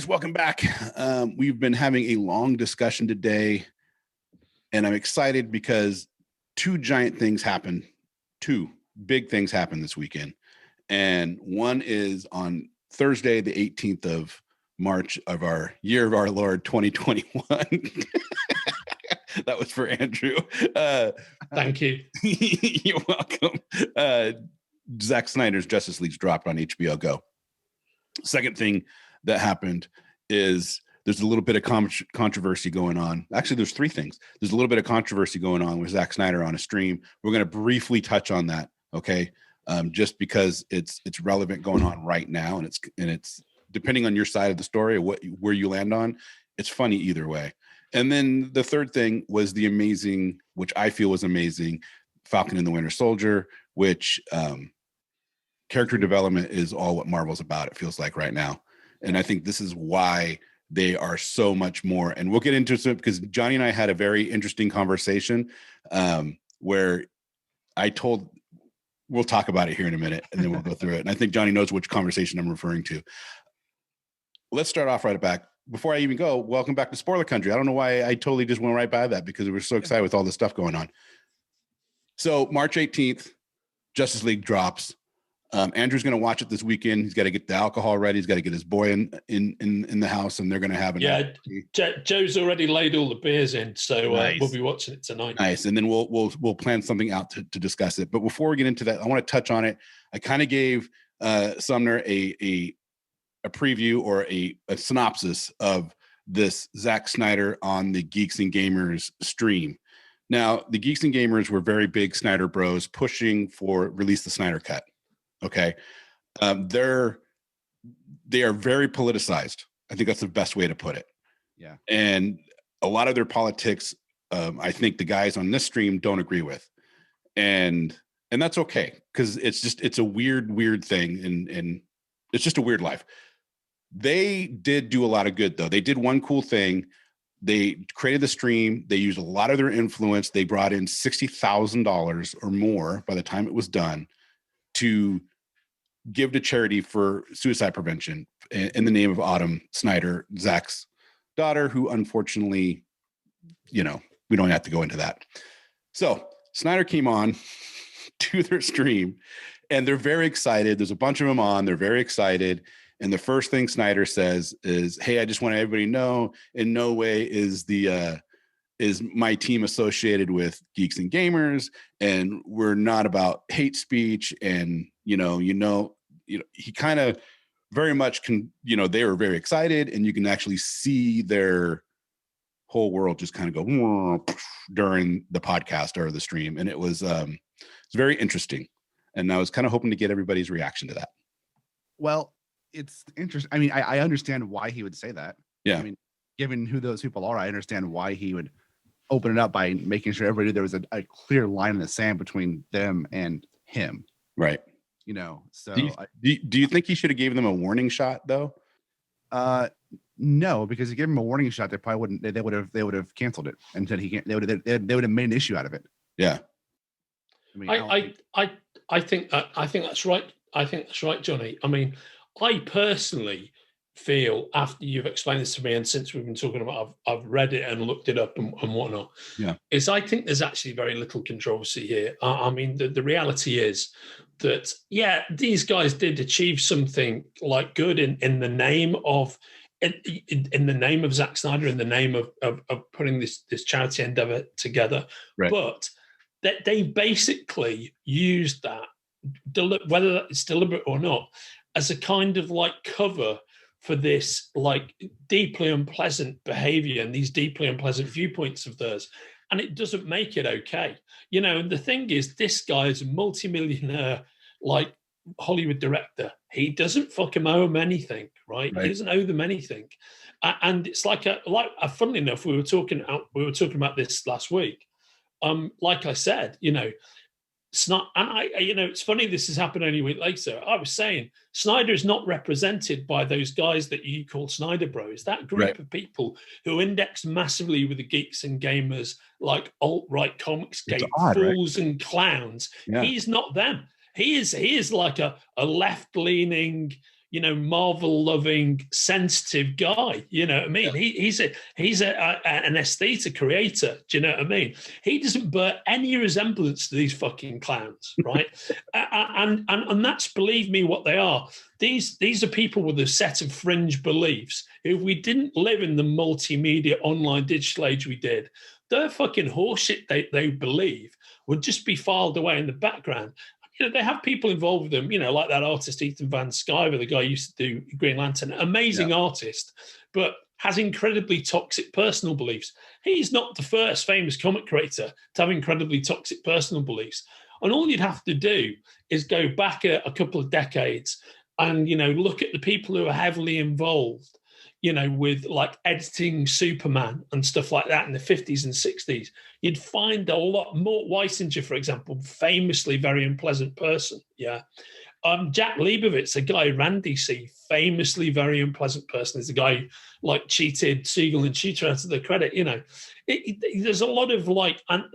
guys, welcome back. We've been having a long discussion today, and I'm excited because two giant things happened. Two big things happened this weekend. And one is on Thursday, the 18th of March of our year of our Lord 2021. That was for Andrew. Thank you. You're welcome. Zack Snyder's Justice League's dropped on HBO Go. Second thing that happened is there's a little bit of controversy going on. Actually, there's three things. There's a little bit of controversy going on with Zack Snyder on a stream. We're going to briefly touch on that, okay? Just because it's relevant going on right now, and it's depending on your side of the story or where you land on, it's funny either way. And then the third thing was the amazing, which I feel was amazing, Falcon and the Winter Soldier, which character development is all what Marvel's about, it feels like right now. And I think this is why they are so much more. And we'll get into it because Johnny and I had a very interesting conversation where we'll talk about it here in a minute and then we'll go through it. And I think Johnny knows which conversation I'm referring to. Let's start off right back. Before I even go, welcome back to Spoiler Country. I don't know why I totally just went right by that because we were so excited with all this stuff going on. So March 18th, Justice League drops. Andrew's going to watch it this weekend. He's got to get the alcohol ready. He's got to get his boy in the house, and they're going to have an Joe's already laid all the beers in, so nice. We'll be watching it tonight. Nice, and then we'll plan something out to discuss it. But before we get into that, I want to touch on it. I kind of gave Sumner a preview or a synopsis of this Zack Snyder on the Geeks and Gamers stream. Now, the Geeks and Gamers were very big Snyderbros pushing for release the Snyder Cut. Okay. They are very politicized. I think that's the best way to put it. Yeah. And a lot of their politics, I think the guys on this stream don't agree with. And that's okay. Cause it's a weird thing. And it's just a weird life. They did do a lot of good though. They did one cool thing. They created the stream. They used a lot of their influence. They brought in $60,000 or more by the time it was done to give to charity for suicide prevention in the name of Autumn Snyder, Zack's daughter, who unfortunately, we don't have to go into that. So Snyder came on to their stream and they're very excited. There's a bunch of them on. They're very excited. And the first thing Snyder says is, hey, I just want everybody to know in no way is my team associated with Geeks and Gamers, and we're not about hate speech. And, he kind of very much they were very excited, and you can actually see their whole world just kind of go during the podcast or the stream. And it's very interesting. And I was kind of hoping to get everybody's reaction to that. Well, it's interesting. I mean, I understand why he would say that. Yeah. I mean, given who those people are, I understand why he would open it up by making sure everybody knew there was a clear line in the sand between them and him. Right. So do you think he should have given them a warning shot though? No, because he gave him a warning shot, they probably wouldn't. They would have canceled it and said he can't. They would have made an issue out of it. Yeah. I think that's right. I think that's right, Johnny. I mean, I personally feel, after you've explained this to me and since we've been talking about I've read it and looked it up and whatnot, is I think there's actually very little controversy here. I mean, the reality is that, these guys did achieve something like good in the name of in the name of Zack Snyder, in the name of putting this charity endeavor together. Right. But that they basically used that, whether it's deliberate or not, as a kind of like cover for this like deeply unpleasant behavior and these deeply unpleasant viewpoints of theirs. And it doesn't make it okay. The thing is, this guy is a multimillionaire, like Hollywood director. He doesn't fucking owe them anything, right? He doesn't owe them anything. And it's funnily enough, we were talking about this last week. Like I said, it's funny this has happened only a week later. I was saying Snyder is not represented by those guys that you call Snyderbros, that group of people who index massively with the Geeks and Gamers, like alt-right comics gate fools and clowns. Yeah. He's not them. He is like a left-leaning, Marvel loving, sensitive guy. You know what I mean? Yeah. He's an aesthete, a creator. Do you know what I mean? He doesn't bear any resemblance to these fucking clowns, right? and that's, believe me, what they are. These are people with a set of fringe beliefs. If we didn't live in the multimedia, online, digital age we did, their fucking horseshit they believe would just be filed away in the background. They have people involved with them, like that artist Ethan Van Sciver, the guy who used to do Green Lantern, amazing artist, but has incredibly toxic personal beliefs. He's not the first famous comic creator to have incredibly toxic personal beliefs. And all you'd have to do is go back a couple of decades and, look at the people who are heavily involved, with like editing Superman and stuff like that in the 50s and 60s. You'd find a lot more. Weisinger, for example, famously very unpleasant person. Yeah. Jack Leibovitz, a guy who ran DC, famously very unpleasant person. Is a guy who, like, cheated Siegel and Shooter out of the credit. There's a lot of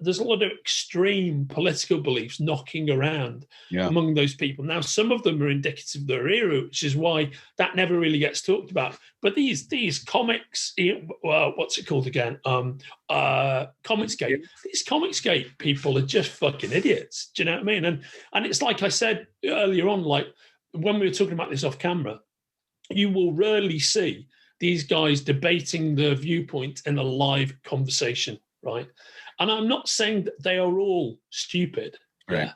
there's a lot of extreme political beliefs knocking around among those people. Now, some of them are indicative of their era, which is why that never really gets talked about. But these comics, what's it called again? Comicsgate. These Comicsgate people are just fucking idiots. Do you know what I mean? And it's like I said earlier on, like when we were talking about this off camera, you will rarely see these guys debating the viewpoint in a live conversation, right? And I'm not saying that they are all stupid, right?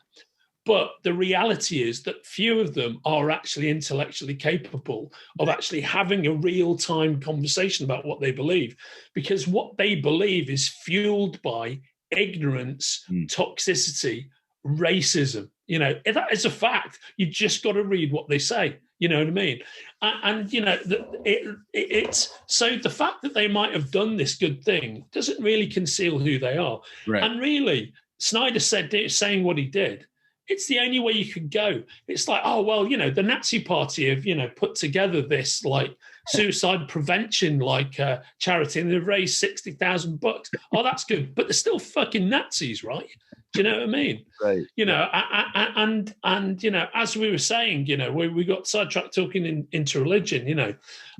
But the reality is that few of them are actually intellectually capable of actually having a real-time conversation about what they believe, because what they believe is fueled by ignorance, toxicity, racism. That is a fact. You just got to read what they say. You know what I mean? And it's so the fact that they might have done this good thing doesn't really conceal who they are. Right. And really, Snyder saying what he did, it's the only way you could go. It's like, oh, well, the Nazi Party have, put together this like suicide prevention charity, and they've raised $60,000. Oh, that's good. But they're still fucking Nazis, right? Do you know what I mean? Right. And as we were saying, we got sidetracked talking into religion,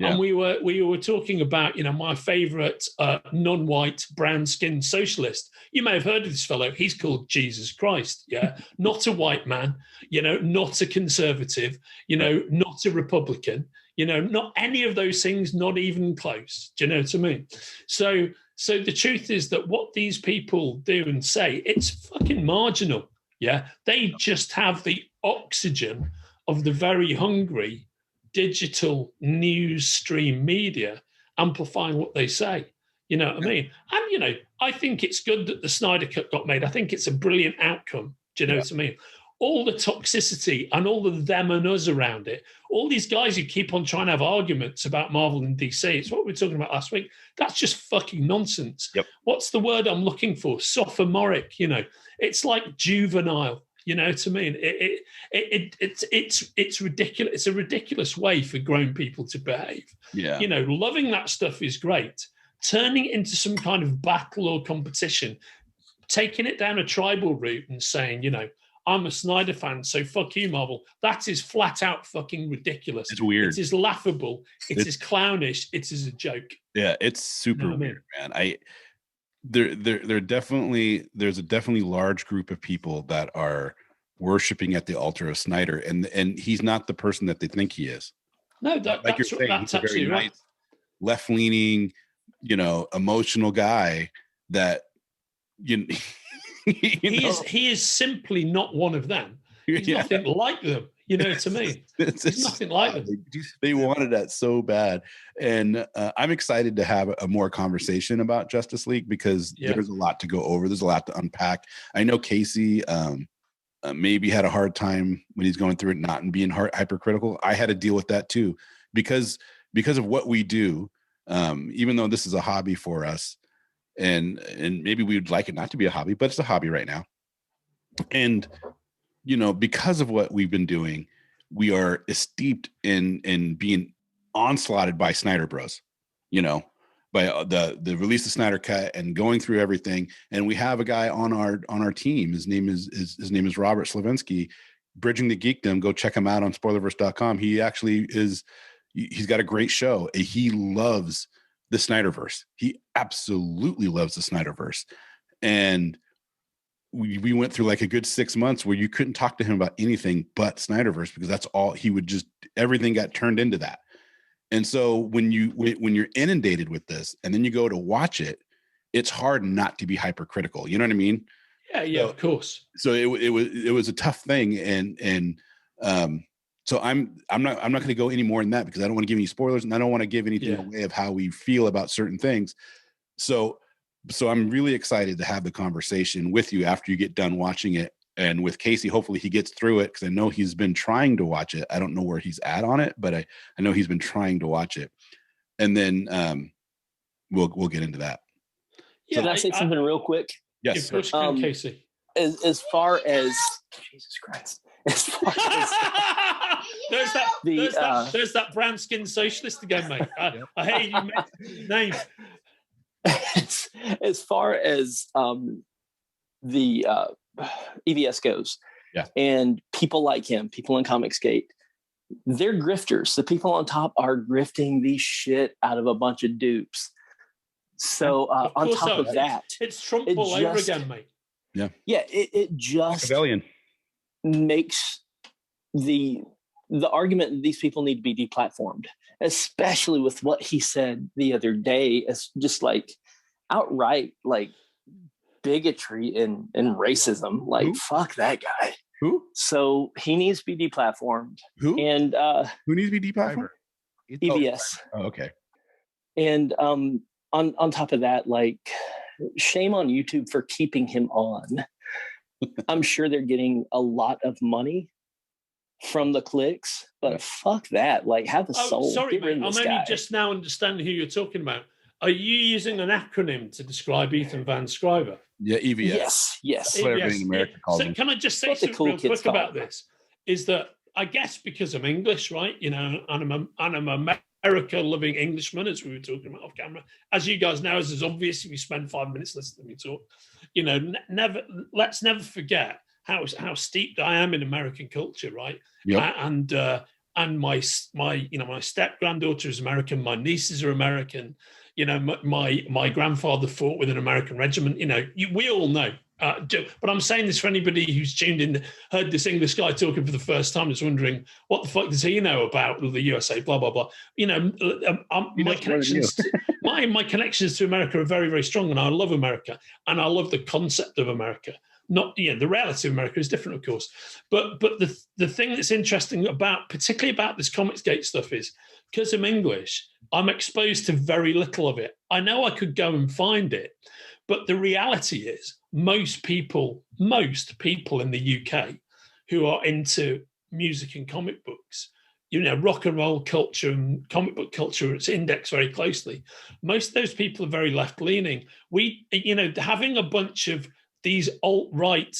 and we were talking about, my favorite non-white, brown-skinned socialist. You may have heard of this fellow. He's called Jesus Christ. Yeah, not a white man. Not a conservative. Not a Republican. Not any of those things. Not even close. Do you know what I mean? So the truth is that what these people do and say, it's fucking marginal. Yeah. They just have the oxygen of the very hungry digital news stream media amplifying what they say. You know what I mean? And, I think it's good that the Snyder Cut got made. I think it's a brilliant outcome. Do you know what I mean? All the toxicity and all the them and us around it, all these guys who keep on trying to have arguments about Marvel and DC, it's what we were talking about last week. That's just fucking nonsense. Yep. What's the word I'm looking for? Sophomoric, it's like juvenile, you know what I mean? It's ridiculous. It's a ridiculous way for grown people to behave. Yeah. Loving that stuff is great. Turning it into some kind of battle or competition, taking it down a tribal route and saying, I'm a Snyder fan, so fuck you, Marvel. That is flat out fucking ridiculous. It's weird. It is laughable. It is clownish. It is a joke. Yeah, it's super weird, man. There's a definitely large group of people that are worshiping at the altar of Snyder, and he's not the person that they think he is. No, that's absolutely right. Nice, left-leaning, emotional guy that he is simply not one of them. He's nothing like them. You know what I mean? He's nothing like them. They wanted that so bad. And I'm excited to have a more conversation about Justice League because there's a lot to go over. There's a lot to unpack. I know Casey maybe had a hard time when he's going through it, not being hypercritical. I had to deal with that too because of what we do. Even though this is a hobby for us, and maybe we would like it not to be a hobby, but it's a hobby right now. And because of what we've been doing, we are steeped in being onslaughted by Snyderbros, by the release of Snyder Cut and going through everything. And we have a guy on our team. His name is Robert Slavinsky. Bridging the Geekdom, go check him out on spoilerverse.com. He actually he's got a great show. He loves the Snyderverse. He absolutely loves the Snyderverse. And we went through like a good 6 months where you couldn't talk to him about anything but Snyderverse, because that's all he would just, everything got turned into that. And so when you're inundated with this and then you go to watch it, it's hard not to be hypercritical. You know what I mean? Yeah, of course. So it was a tough thing. So I'm not going to go any more than that, because I don't want to give any spoilers and I don't want to give anything away of how we feel about certain things. So I'm really excited to have the conversation with you after you get done watching it, and with Casey, hopefully he gets through it, because I know he's been trying to watch it. I don't know where he's at on it, but I know he's been trying to watch it. And then we'll get into that. Yeah, so can I say something real quick? Yes, Casey. As far as Jesus Christ, as far as there's that brown skinned socialist again, mate. I hate you mentioned name. As far as the EVS goes, and people like him, people in Comicsgate, they're grifters. The people on top are grifting the shit out of a bunch of dupes. So on top of that, it's Trump all over again, mate. Yeah, it just makes the argument that these people need to be deplatformed, especially with what he said the other day, as just like outright like bigotry and racism. Like, who? Fuck that guy. Who? So he needs to be deplatformed. Who? And who needs to be deplatformed? EVS. Oh, okay. And on top of that, like, shame on YouTube for keeping him on. I'm sure they're getting a lot of money from the clicks, but fuck that. Like, have a soul. Sorry, mate. I'm only just now understanding who you're talking about. Are you using an acronym to describe Ethan Van Scriver? Yeah, EVS. Yes. That's what everybody in America calls him. Can I just say something real quick about this? Is that, I guess because I'm English, right? You know, and I'm America-loving Englishman, as we were talking about off camera. As you guys know, as is obvious, if you spend 5 minutes listening to me talk, you know, let's never forget how steeped I am in American culture, right? Yep. And my step granddaughter is American, my nieces are American. You know, my grandfather fought with an American regiment. You know, we all know. But I'm saying this for anybody who's tuned in, heard this English guy talking for the first time, is wondering what the fuck does he know about the USA? Blah blah blah. You know, my connections to America are very, very strong, and I love America, and I love the concept of America. Not, the reality of America is different, of course. But the thing that's interesting particularly about this Comicsgate stuff is, because I'm English, I'm exposed to very little of it. I know I could go and find it, but the reality is most people in the UK who are into music and comic books, you know, rock and roll culture and comic book culture, it's indexed very closely. Most of those people are very left-leaning. Having a bunch of these alt-right,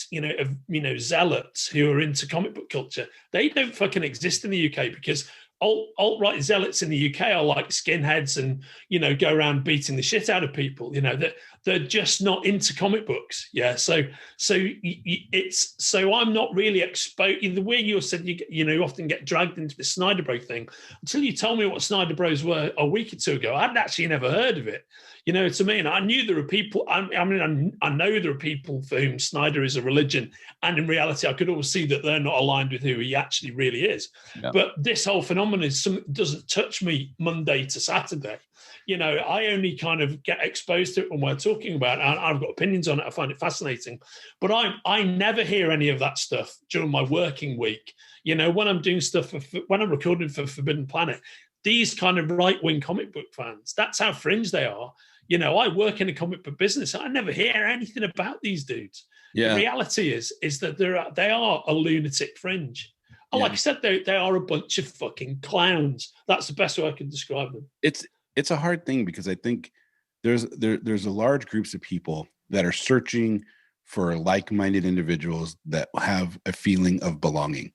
zealots who are into comic book culture, they don't fucking exist in the UK, because alt-right zealots in the UK are like skinheads and, you know, go around beating the shit out of people. You know, that they're just not into comic books. Yeah. So I'm not really exposed. The way you said, you often get dragged into the Snyderbros thing. Until you told me what Snyderbros were a week or two ago, I'd actually never heard of it. You know what I mean? I knew there are people, I know there are people for whom Snyder is a religion. And in reality, I could always see that they're not aligned with who he actually really is. Yeah. But this whole phenomenon doesn't touch me Monday to Saturday. You know, I only kind of get exposed to it when we're talking about it. I've got opinions on it. I find it fascinating. But I never hear any of that stuff during my working week. You know, when I'm doing stuff, when I'm recording for Forbidden Planet, these kind of right-wing comic book fans, that's how fringe they are. You know, I work in a comic book business. I never hear anything about these dudes. Yeah. The reality is that they are a lunatic fringe. Yeah. Like I said, they are a bunch of fucking clowns. That's the best way I can describe them. It's a hard thing, because I think there's a large groups of people that are searching for like-minded individuals that have a feeling of belonging.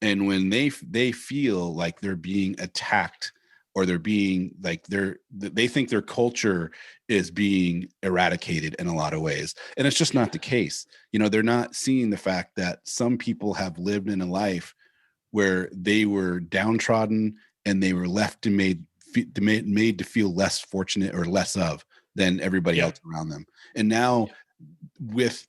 And when they feel like they're being attacked or they're being like they think their culture is being eradicated in a lot of ways. And it's just not the case. You know, they're not seeing the fact that some people have lived in a life where they were downtrodden and they were left and made to feel less fortunate or less of than everybody else around them. And now with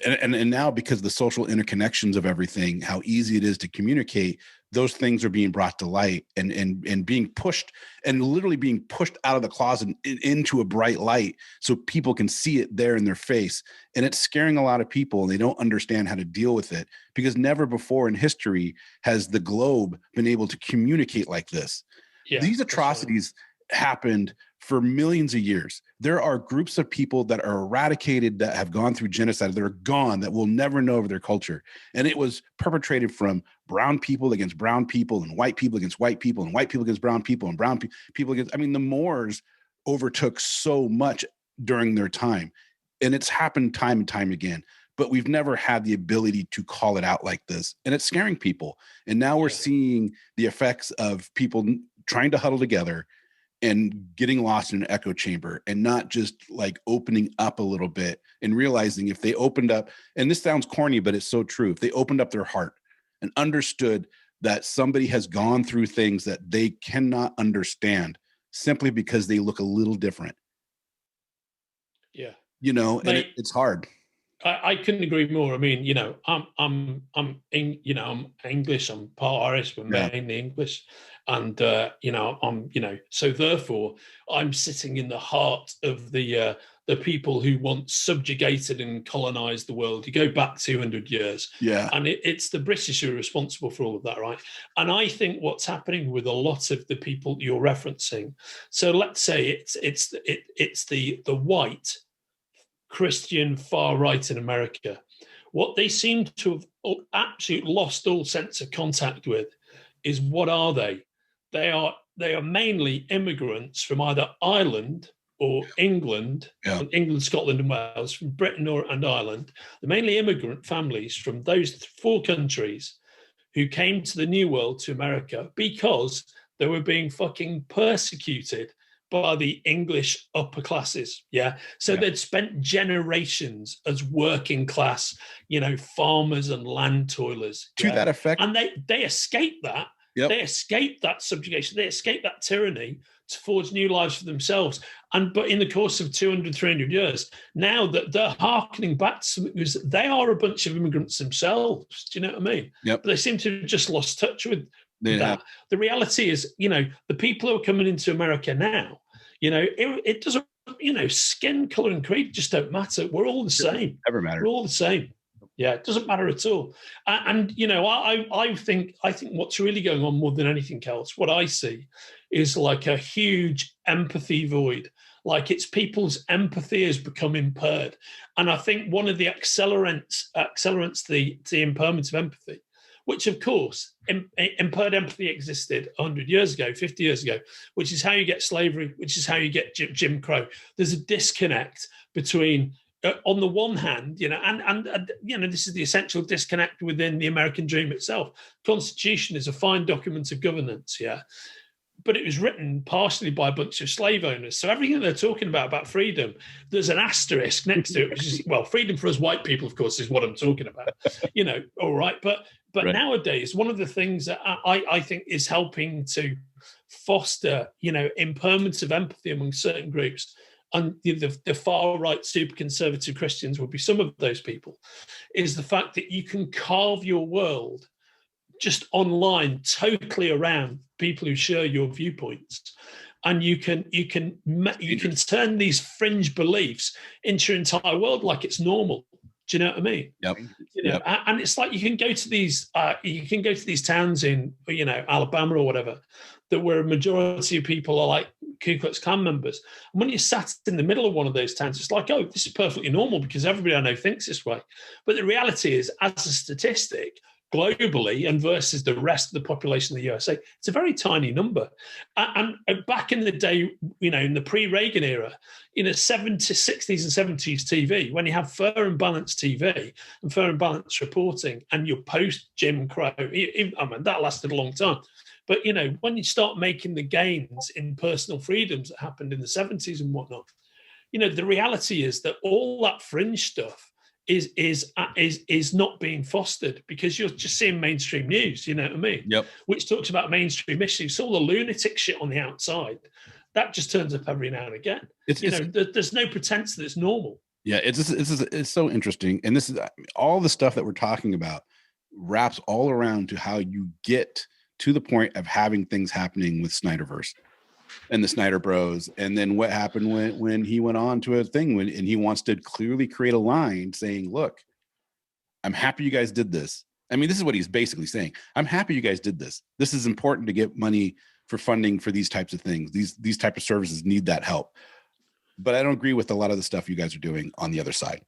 and now because of the social interconnections of everything, how easy it is to communicate, those things are being brought to light and being pushed, and literally being pushed out of the closet into a bright light so people can see it there in their face. And it's scaring a lot of people, and they don't understand how to deal with it, because never before in history has the globe been able to communicate like this. These atrocities happened for millions of years. There are groups of people that are eradicated, that have gone through genocide, that are gone, that will never know of their culture. And it was perpetrated from brown people against brown people, and white people against white people, and white people against brown people, and brown people against, I mean, the Moors overtook so much during their time. And it's happened time and time again. But we've never had the ability to call it out like this. And it's scaring people. And now we're seeing the effects of people trying to huddle together and getting lost in an echo chamber, and not just like opening up a little bit and realizing if they opened up, and this sounds corny, but it's so true. If they opened up their heart and understood that somebody has gone through things that they cannot understand simply because they look a little different. Yeah. You know, and it's hard. I couldn't agree more. I mean, you know, I'm English. I'm part Irish, but mainly English, and you know, so therefore, I'm sitting in the heart of the people who once subjugated and colonized the world. You go back 200 years, and it's the British who are responsible for all of that, right? And I think what's happening with a lot of the people you're referencing. So let's say it's the white Christian far right in America. What they seem to have absolutely lost all sense of contact with is, what are they? They are mainly immigrants from either Ireland or England, England, Scotland, and Wales, from Britain and Ireland. They're mainly immigrant families from those 4 countries who came to the New World, to America, because they were being fucking persecuted by the English upper classes. So they'd spent generations as working class, you know, farmers and land toilers. To that effect. And they escaped that. They escaped that subjugation. They escaped that tyranny to forge new lives for themselves. But in the course of 200, 300 years, now that they're hearkening back to something, because they are a bunch of immigrants themselves. Do you know what I mean? But they seem to have just lost touch with that. The reality is, you know, the people who are coming into America now, you know, it doesn't, you know, skin color and creed just don't matter. We're all the same. Never matter. We're all the same. It doesn't matter at all. And you know, I think what's really going on more than anything else, what I see is like a huge empathy void. Like, it's people's empathy has become impaired. And I think one of the accelerants the impairment of empathy, which of course impaired empathy existed 100 years ago, 50 years ago, which is how you get slavery, which is how you get Jim Crow. There's a disconnect between, on the one hand, you know, and you know, this is the essential disconnect within the American dream itself. Constitution is a fine document of governance, but it was written partially by a bunch of slave owners. So everything they're talking about freedom, there's an asterisk next to it, which is, well, freedom for us white people, of course, is what I'm talking about. You know, all right. But nowadays, one of the things that I think is helping to foster, you know, impairments of empathy among certain groups, and the far right super conservative Christians would be some of those people, is the fact that you can carve your world just online totally around people who share your viewpoints, and you can turn these fringe beliefs into your entire world like it's normal. Do you know what I mean? You know, and it's like you can go to these towns in, you know, Alabama or whatever, that where a majority of people are like Ku Klux Klan members. And when you're sat in the middle of one of those towns, it's like, oh, this is perfectly normal because everybody I know thinks this way. But the reality is, as a statistic, globally and versus the rest of the population of the USA, it's a very tiny number. And back in the day, you know, in the pre-Reagan era, in the 60s and 70s TV, when you have fair and balanced TV and fair and balanced reporting, and your post Jim Crow, I mean, that lasted a long time. But, when you start making the gains in personal freedoms that happened in the 70s and whatnot, the reality is that all that fringe stuff is not being fostered because you're just seeing mainstream news, you know what I mean? Yep. Which talks about mainstream issues. So all the lunatic shit on the outside, that just turns up every now and again. There's no pretense that it's normal. Yeah, it's so interesting. And this is all the stuff that we're talking about wraps all around to how you get to the point of having things happening with Snyderverse and the Snyderbros. And then what happened when he went on to a thing and he wants to clearly create a line saying, look, I'm happy you guys did this. I mean, this is what he's basically saying. I'm happy you guys did this. This is important to get money for funding for these types of things. These type of services need that help. But I don't agree with a lot of the stuff you guys are doing on the other side.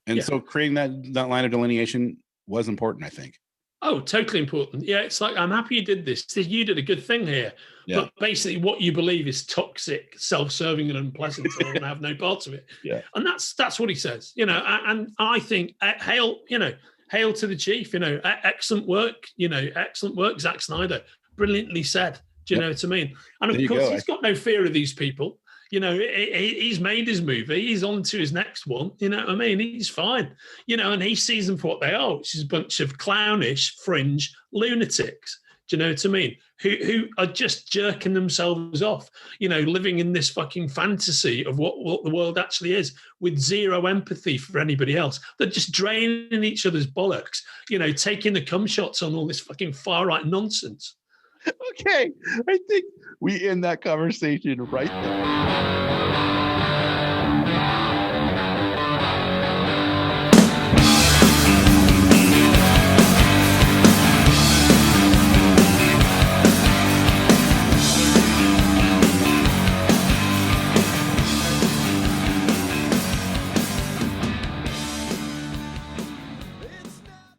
And so creating that line of delineation was important, I think. Oh, totally important. Yeah, it's like, I'm happy you did this. You did a good thing here. Yeah. But basically what you believe is toxic, self-serving and unpleasant. So I want to have no part of it. Yeah. And that's what he says, and I think hail to the chief, excellent work, Zack Snyder, brilliantly said. Do you know what I mean? And of course, he's got no fear of these people. He's made his movie. He's on to his next one. You know what I mean? He's fine. And he sees them for what they are, which is a bunch of clownish, fringe lunatics. Do you know what I mean? Who are just jerking themselves off, living in this fucking fantasy of what the world actually is with zero empathy for anybody else. They're just draining each other's bollocks, taking the cum shots on all this fucking far-right nonsense. Okay, I think we end that conversation right there.